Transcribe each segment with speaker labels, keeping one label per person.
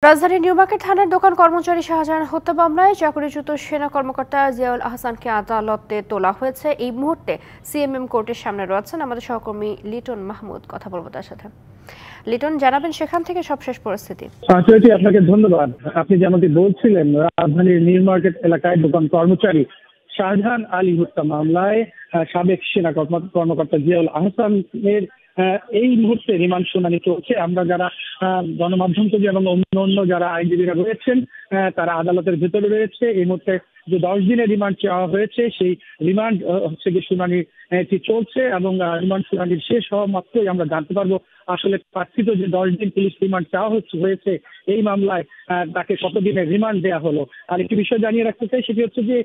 Speaker 1: রাজধানীর নিউমার্কেট থানার দোকান কর্মচারী শাহজাহান হত্যা মামলায় চাকরিচ্যুত সেনা কর্মকর্তা জিয়াউল আহসানকে আদালতে তোলা হয়েছে। এই মুহূর্তে সিএমএম কোর্টের সামনে রয়েছেন আমাদের সহকর্মী লিটন মাহমুদ। কথা বলবো তার সাথে। লিটন, জানাবেন সেখান থেকে সবশেষ পরিস্থিতি।
Speaker 2: আপনাকে ধন্যবাদ। আপনি যেমনটি বলছিলেন, রাজধানীর নিউমার্কেট এলাকায় দোকান কর্মচারী শাহজাহান আলী হত্যা মামলায় সাবেক সেনা কর্মকর্তা জিয়াউল আহসানের এই মুহূর্তে রিমান্ড শুনানি চলছে। আমরা যারা গণমাধ্যম থেকে এবং অন্য যারা আইনজীবীরা রয়েছেন তারা আদালতের ভেতরে রয়েছে। এই মুহূর্তে যে 10 দিনের রিমান্ড চাওয়া হয়েছে সেই রিমান্ড হচ্ছে যে শুনানি চলছে এবং রিমান্ড শুনানির শেষ হওয়া মাত্রই আমরা জানতে পারবো আসলে প্রার্থিত যে 10 দিন পুলিশ রিমান্ড চাওয়া হয়েছে এই মামলায় তাকে কতদিনের রিমান্ড দেওয়া হলো। আর একটি বিষয় জানিয়ে রাখতে চাই, সেটি হচ্ছে যে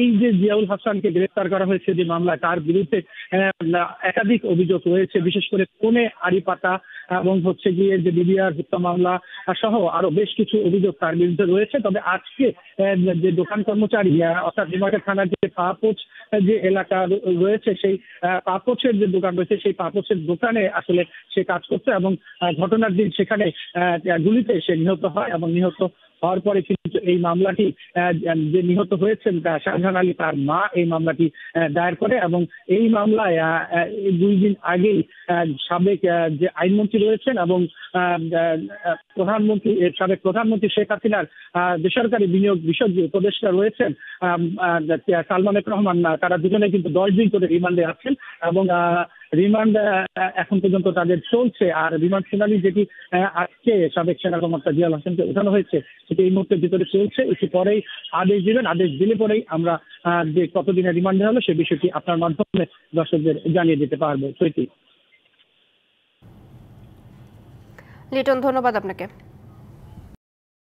Speaker 2: এই যে জিয়াউল হাসানকে গ্রেফতার করা হয়েছে যে মামলায়, তার বিরুদ্ধে একাধিক অভিযোগ রয়েছে, বিশেষ করে ফোনে আড়ি পাতা এবং হচ্ছে গিয়ে যে বিডিআর হত্যা মামলা সহ আরো বেশ কিছু অভিযোগ তার বিরুদ্ধে রয়েছে। তবে আজকে যে দোকান কর্মচারী অর্থাৎ নিউমার্কেট থানার যে পাপোচ যে এলাকা রয়েছে সেই পাপোচের যে দোকান রয়েছে সেই পাপোচের দোকানে আসলে সে কাজ করছে এবং ঘটনার দিন সেখানে গুলিতে সে নিহত হয় এবং নিহত হওয়ার পরে কিন্তু এই মামলাটি যে নিহত হয়েছেন শাহজাহান আলী তার মা এই মামলাটি দায়ের করে এবং এই মামলায় 2 দিন আগেই সাবেক যে আইনমন্ত্রী রয়েছেন এবং সাবেক প্রধানমন্ত্রী শেখ হাসিনার বেসরকারি বিনিয়োগ বিষয়ক যে উপদেষ্টা রয়েছেন সালমান এফ রহমান, তারা দুজনে কিন্তু 10 দিন করে রিমান্ডে আছেন এবং রিমান্ড এখন পর্যন্ত তাদের চলছে। আর রিমান্ড শুনানি যেটি আজকে সাবেক সেনা কর্মকর্তা জিয়াউল হাসানকে উঠানো হয়েছে সেটি এই মুহূর্তের ভিতরে চলছে। একটু পরেই আদেশ দিবেন, আদেশ দিলে পরেই আমরা যে কতদিনের রিমান্ডে হলো সে বিষয়টি আপনার মাধ্যমে দর্শকদের জানিয়ে দিতে পারবো।
Speaker 1: লিটন, ধন্যবাদ আপনাকে।